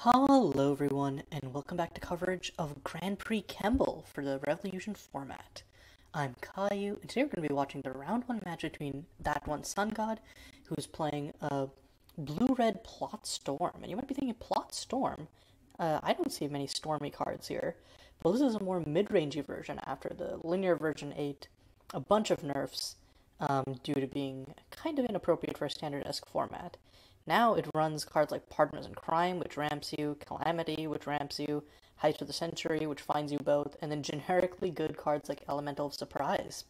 Hello everyone, and welcome back to coverage of Grand Prix Khembul for the Revolution format. I'm Caillou, and today we're going to be watching the round 1 match between That1sungod, who's playing a blue-red Plot Storm. And you might be thinking, Plot Storm? I don't see many stormy cards here. Well, this is a more mid-rangey version after the linear version 8, a bunch of nerfs due to being kind of inappropriate for a standard-esque format. Now it runs cards like Partners in Crime, which ramps you, Calamity, which ramps you, Heist of the Century, which finds you both, and then generically good cards like Elemental of Surprise.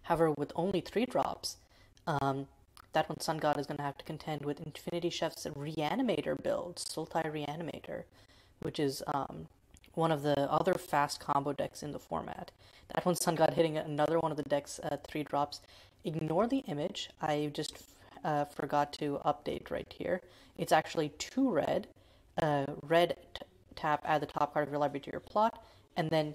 However, with only 3 drops, That1sungod is going to have to contend with InfinityChef's Reanimator build, Sultai Reanimator, which is one of the other fast combo decks in the format. That1sungod hitting another one of the deck's 3 drops. Ignore the image, I just forgot to update right here. It's actually 2 red, tap, add the top card of your library to your plot, and then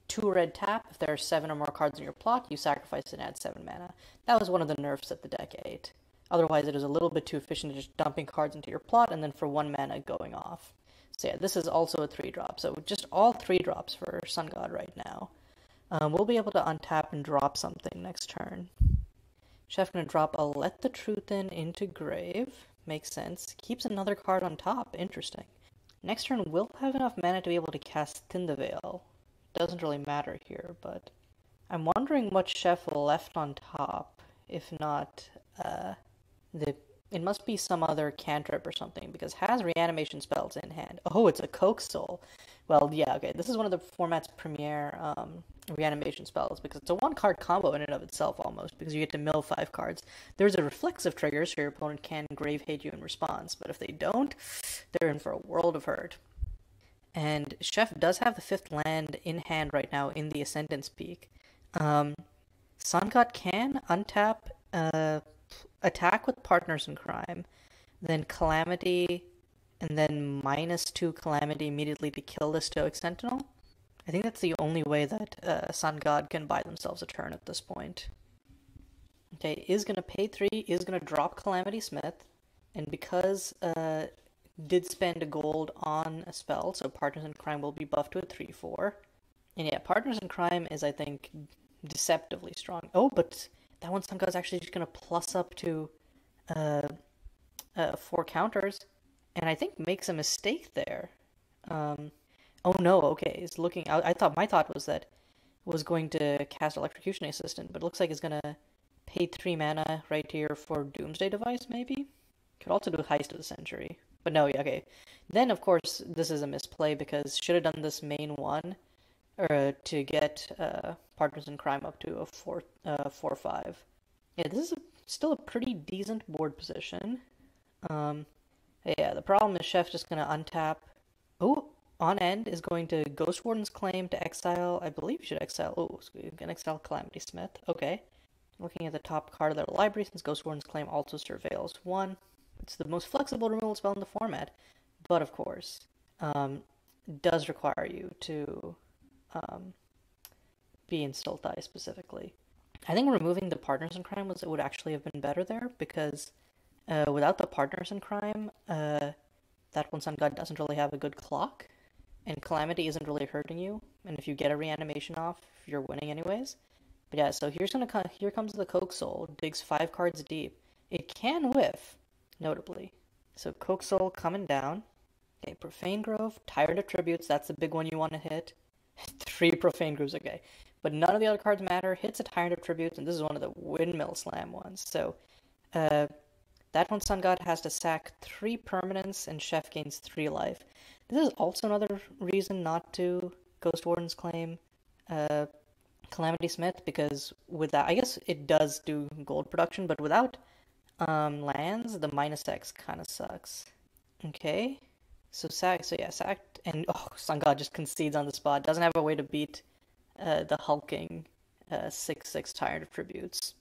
2 red tap. If there are 7 or more cards in your plot, you sacrifice it and add 7 mana. That was one of the nerfs at the deck 8. Otherwise, it is a little bit too efficient to just dumping cards into your plot and then for 1 mana going off. So yeah, this is also a 3 drop. So just all 3 drops for Sungod right now. We'll be able to untap and drop something next turn. Chef gonna drop a Let the Truth In into Grave. Makes sense. Keeps another card on top. Interesting. Next turn, we'll have enough mana to be able to cast Thin the Veil. Doesn't really matter here, but I'm wondering what Chef left on top. If not, it must be some other cantrip or something, because it has reanimation spells in hand. Oh, it's a Coke Soul. Well, yeah, okay. This is one of the format's premier reanimation spells, because it's a 1-card combo in and of itself almost, because you get to mill 5 cards. There's a reflexive trigger, so your opponent can grave hate you in response, but if they don't, they're in for a world of hurt. And Chef does have the 5th land in hand right now in the Ascendance Peak. Sungod can untap, attack with Partners in Crime, then Calamity, and then -2 Calamity immediately to kill the Stoic Sentinel. I think that's the only way that Sungod can buy themselves a turn at this point. Okay, is going to pay 3, is going to drop Calamity Smith, and because did spend a gold on a spell, so Partners in Crime will be buffed to a 3/4. And yeah, Partners in Crime is, I think, deceptively strong. Oh, but That1sungod is actually just going to plus up to 4 counters, and I think makes a mistake there. Oh no, okay, it's looking... I thought, my thought was that it was going to cast Electrocution Assistant, but it looks like it's going to pay 3 mana right here for Doomsday Device, maybe? Could also do Heist of the Century. But no, yeah, okay. Then, of course, this is a misplay, because should have done this main one, or to get Partners in Crime up to a 4/5. Yeah, this is still a pretty decent board position. Yeah, the problem is Chef's just going to untap. Oh, on end is going to Ghost Warden's Claim to exile. I believe you should exile. Oh, you can exile Calamity Smith. Okay. Looking at the top card of their library, since Ghost Warden's Claim also surveils 1. It's the most flexible removal spell in the format, but of course, does require you to be in Sultai specifically. I think removing the Partners in Crime would actually have been better there, because without the Partners in Crime, That1sungod doesn't really have a good clock, and Calamity isn't really hurting you, and if you get a reanimation off, you're winning anyways. But yeah, so here comes the Coke Soul, digs 5 cards deep. It can whiff, notably. So Coke Soul coming down. Okay, Profane Grove, Tired of Tributes, that's the big one you want to hit. 3 Profane Groves, okay. But none of the other cards matter, hits a Tired of Tributes, and this is one of the Windmill Slam ones. So, That1sungod has to sack 3 permanents, and Chef gains 3 life. This is also another reason not to Ghost Warden's Claim Calamity Smith, because with that, I guess it does do gold production, but without lands, the -X kind of sucks. Okay, so yeah, sacked, and Sungod just concedes on the spot, doesn't have a way to beat the hulking 6/6 Tired of Tributes.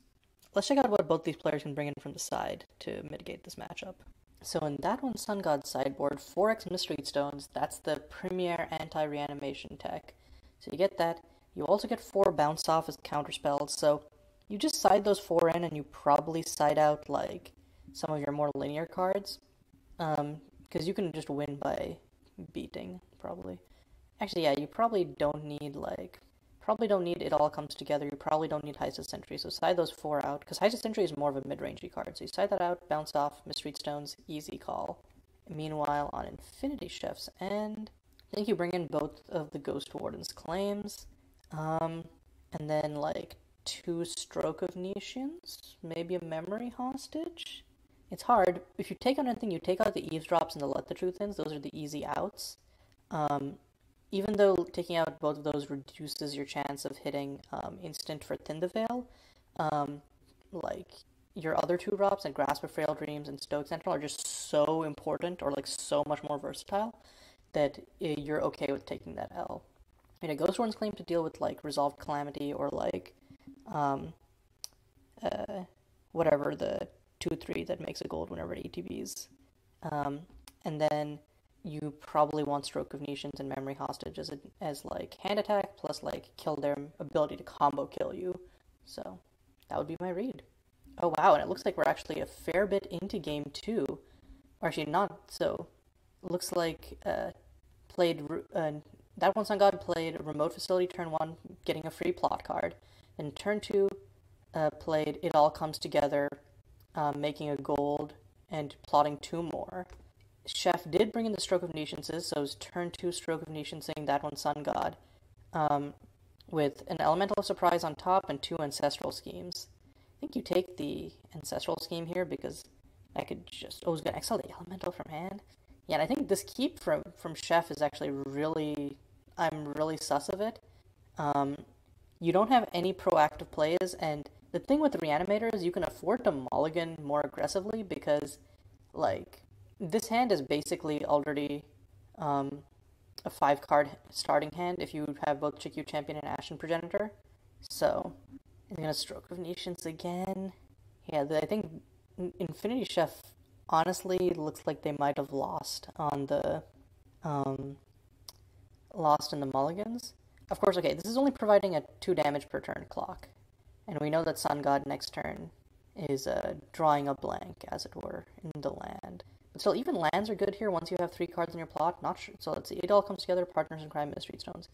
Let's check out what both these players can bring in from the side to mitigate this matchup. So in That1sungod's sideboard, 4x Misread Stones, that's the premier anti-reanimation tech. So you get that. You also get 4 bounce off as counterspells, so you just side those 4 in, and you probably side out like some of your more linear cards, because you can just win by beating, probably. Actually, yeah, you probably don't need, It All Comes Together. You probably don't need Heist of Century, so side those 4 out, because Heist of Century is more of a mid-rangey card. So you side that out, bounce off, Mystery Stones, easy call. Meanwhile, on InfinityChef's end, I think you bring in both of the Ghost Warden's claims, and then, 2 Stroke of Nations, maybe a Memory Hostage. It's hard. If you take out anything, you take out the Eavesdrops and the Let the Truth Ins. Those are the easy outs. Even though taking out both of those reduces your chance of hitting instant for Thin the Veil, your other 2 drops and Grasp of Frail Dreams and Stoic Sentinel are just so important, or so much more versatile, that you're okay with taking that L. Ghost Warden's claim to deal with Resolved Calamity or whatever the 2/3 that makes a gold whenever it ETBs. And then you probably want Stroke of Nations and Memory Hostage as hand attack, plus kill their ability to combo kill you. So that would be my read. Oh wow, and it looks like we're actually a fair bit into game 2. Or actually not so. Looks like That1sungod played Remote Facility turn 1, getting a free plot card. And turn 2 played It All Comes Together, making a gold and plotting 2 more. Chef did bring in the Stroke of Nations, so it was turn 2 Stroke of Nations saying That1sungod, with an Elemental of Surprise on top and 2 Ancestral Schemes. I think you take the Ancestral Scheme here because I could just... Oh, I was going to exile the Elemental from hand. Yeah, and I think this keep from Chef is actually really... I'm really sus of it. You don't have any proactive plays, and the thing with the Reanimator is you can afford to mulligan more aggressively because, this hand is basically already a 5-card starting hand if you have both Chikyu Champion and Ashen Progenitor. So, I'm going to Stroke of Nations again. Yeah, I think InfinityChef honestly looks like they might have lost on the, lost in the mulligans. Of course, okay, this is only providing a 2 damage per turn clock. And we know that Sun God next turn is drawing a blank, as it were, in the land. But still, even lands are good here once you have 3 cards in your plot. Not sure. So let's see. It All Comes Together, Partners in Crime, Mystery Stones.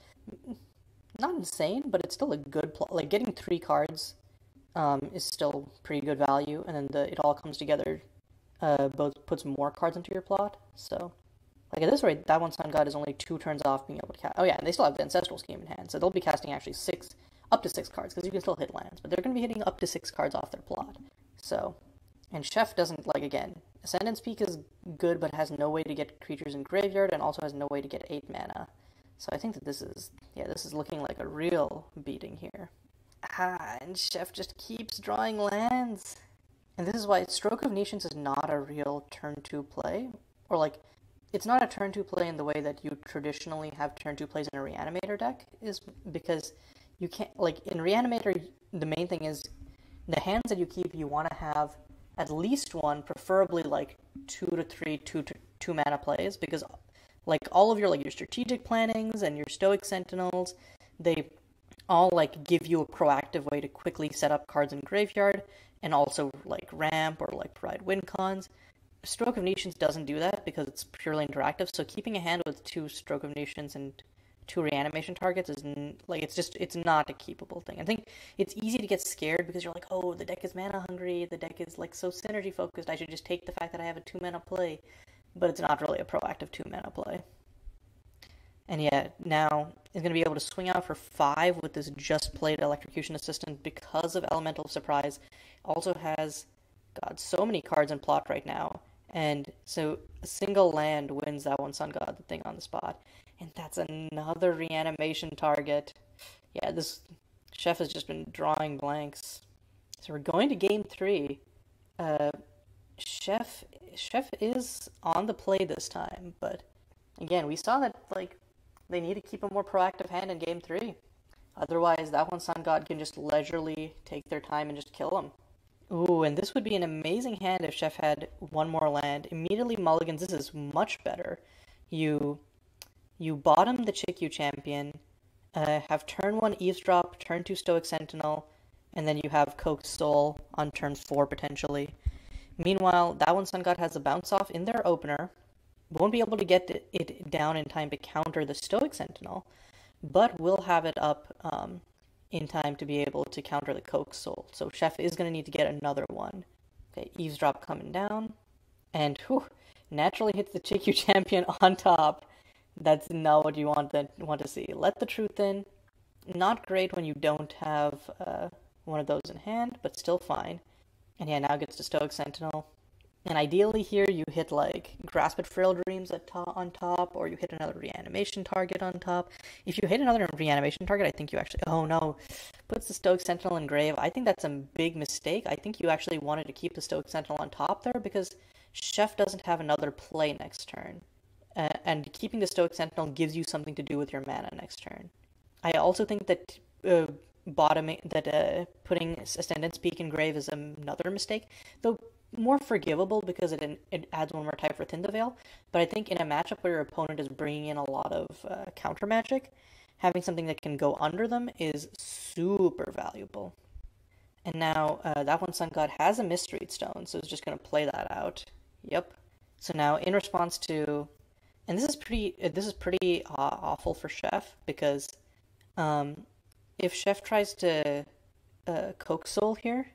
Not insane, but it's still a good plot. Getting 3 cards is still pretty good value. And then It All Comes Together both puts more cards into your plot. So, at this rate, That1sungod is only 2 turns off being able to cast. Oh yeah, and they still have the Ancestral Scheme in hand. So they'll be casting actually up to 6 cards, because you can still hit lands. But they're going to be hitting up to 6 cards off their plot. So, and Chef doesn't, again, Ascendance Peak is good, but has no way to get creatures in graveyard, and also has no way to get 8 mana. So I think that this is looking like a real beating here. And Chef just keeps drawing lands. And this is why Stroke of Nations is not a real turn 2 play. Or, it's not a turn 2 play in the way that you traditionally have turn 2 plays in a Reanimator deck, is because you can't, in Reanimator, the main thing is, the hands that you keep, you want to have at least one, preferably 2 to 3 2 mana plays, because all of your your strategic plannings and your Stoic Sentinels, they all give you a proactive way to quickly set up cards in graveyard, and also ramp or provide win cons. Stroke of Nations doesn't do that because it's purely interactive, so keeping a hand with 2 Stroke of Nations and 2 reanimation targets is it's not a keepable thing. I think it's easy to get scared because you're oh, the deck is mana hungry, the deck is so synergy focused, I should just take the fact that I have a 2 mana play, but it's not really a proactive 2 mana play. And yeah, now is going to be able to swing out for 5 with this just played Electrocution Assistant because of Elemental of Surprise. Also has, God, so many cards in plot right now. And so a single land wins That1sungod, the thing on the spot. And that's another reanimation target. Yeah, this Chef has just been drawing blanks. So we're going to game 3. Chef is on the play this time, but again, we saw that they need to keep a more proactive hand in game 3. Otherwise, That1sungod can just leisurely take their time and just kill him. Ooh, and this would be an amazing hand if Chef had 1 more land. Immediately mulligans. This is much better. You bottom the Chikyu Champion, have turn 1 Eavesdrop, turn 2 Stoic Sentinel, and then you have Coaxed Soul on turn 4 potentially. Meanwhile, That1sungod has a bounce off in their opener, Won't be able to get it down in time to counter the Stoic Sentinel, but will have it up in time to be able to counter the Coke Soul. So Chef is going to need to get another one. Okay, Eavesdrop coming down, and whew, naturally hits the JQ champion on top. That's not what you want to see. Let the Truth in. Not great when you don't have one of those in hand, but still fine. And yeah, now gets to Stoic Sentinel. And ideally here you hit like Grasp at Frail Dreams on top, or you hit another reanimation target on top. If you hit another reanimation target, I think you actually, oh no, puts the Stoic Sentinel in grave. I think that's a big mistake. I think you actually wanted to keep the Stoic Sentinel on top there because Chef doesn't have another play next turn. And keeping the Stoic Sentinel gives you something to do with your mana next turn. I also think that putting Ascendant's Peak in grave is another mistake, though more forgivable because it adds one more type for Thin the Veil. But I think in a matchup where your opponent is bringing in a lot of counter magic, having something that can go under them is super valuable. And now That1sungod has a Mystery Stone, so it's just going to play that out. Yep. So now in response to, and this is pretty awful for Chef because if Chef tries to Coke Soul here,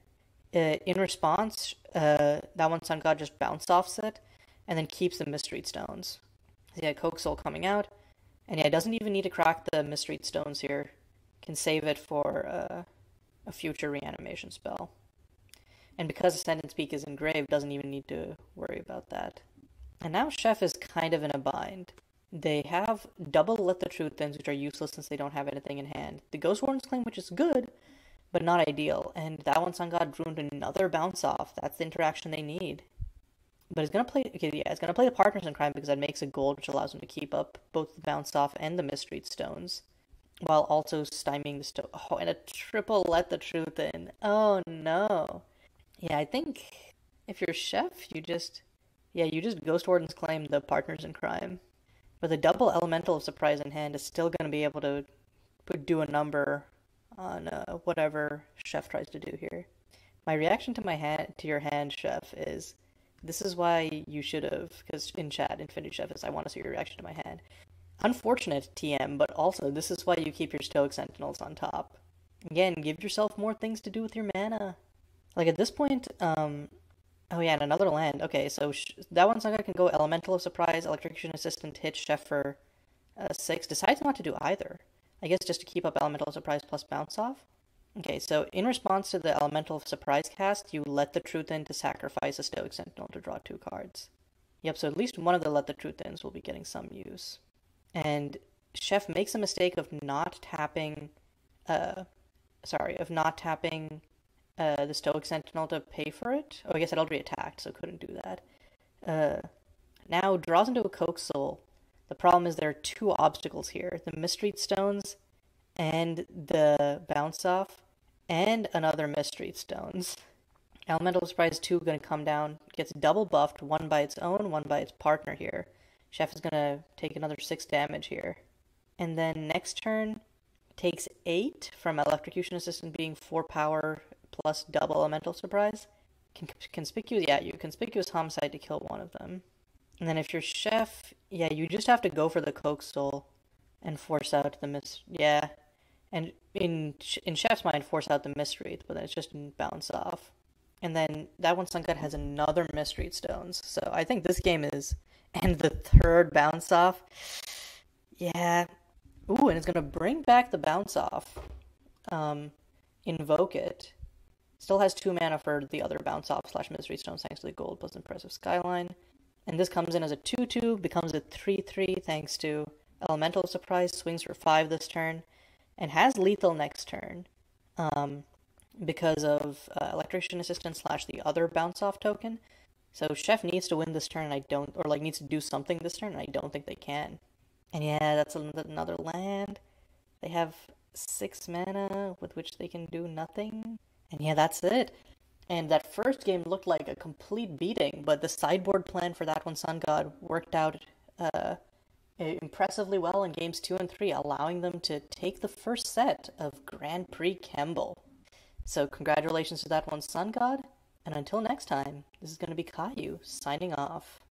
in response, That1sungod just bounce offs it and then keeps the Mystery Stones. So yeah, Coke Soul coming out, and yeah, doesn't even need to crack the Mystery Stones here. Can save it for a future reanimation spell. And because Ascendant's Peak is engraved, doesn't even need to worry about that. And now Chef is kind of in a bind. They have double Let the Truth Ins, which are useless since they don't have anything in hand. The Ghost Warden's Claim, which is good, but not ideal. And That1sungod ruined another bounce off. That's the interaction they need. But it's gonna play. Okay, yeah, it's gonna play the Partners in Crime because that makes a gold, which allows them to keep up both the bounce off and the Mystery Stones, while also stymieing the stone. Oh, and a triple Let the Truth In. Oh no. Yeah, I think if you're Chef, you just Ghost Warden's Claim the Partners in Crime. But the double Elemental of Surprise in hand is still going to be able to do a number on whatever Chef tries to do here. My reaction to your hand, Chef, is this is why you should have, because in chat, InfinityChef is I want to see your reaction to my hand. Unfortunate TM, but also this is why you keep your Stoic Sentinels on top. Again, give yourself more things to do with your mana. Like at this point, oh yeah, and another land. Okay, so That1sungod can go Elemental of Surprise, Electrocution Assistant, hit Chef for 6. Decides not to do either. I guess just to keep up Elemental of Surprise plus Bounce Off. Okay, so in response to the Elemental of Surprise cast, you Let the Truth In to sacrifice a Stoic Sentinel to draw 2 cards. Yep, so at least one of the Let the Truth Ins will be getting some use. And Chef makes a mistake of not tapping, the Stoic Sentinel to pay for it. Oh, I guess it already attacked, so couldn't do that. Now draws into a Coke Soul. The problem is there are 2 obstacles here. The Mystery Stones and the Bounce Off and another Mystery Stones. Elemental Surprise 2 going to come down. Gets double buffed, one by its own, one by its partner here. Chef is going to take another 6 damage here. And then next turn takes 8 from Electrocution Assistant being 4 power plus double Elemental Surprise. Conspicuous Homicide to kill one of them. And then if you're Chef, yeah, you just have to go for the Coke Soul and force out the yeah. And in Chef's mind, force out the Mystery, but then it's just bounce off. And then That1sungod has another Mystery Stones. So I think this game is, and the 3rd bounce off. Yeah. Ooh, and it's going to bring back the bounce off. Invoke it. Still has 2 mana for the other bounce off / Mystery Stones thanks to the gold plus Impressive Skyline. And this comes in as a 2/2, becomes a 3/3 thanks to Elemental Surprise, swings for 5 this turn, and has lethal next turn because of Electrician Assistant / the other bounce off token. So Chef needs to win this turn, needs to do something this turn, and I don't think they can. And yeah, that's another land. They have 6 mana with which they can do nothing. And yeah, that's it. And that first game looked like a complete beating, but the sideboard plan for That1sungod worked out impressively well in games 2 and 3, allowing them to take the first set of Grand Prix Khembul. So congratulations to That1sungod, and until next time, this is going to be Caillou signing off.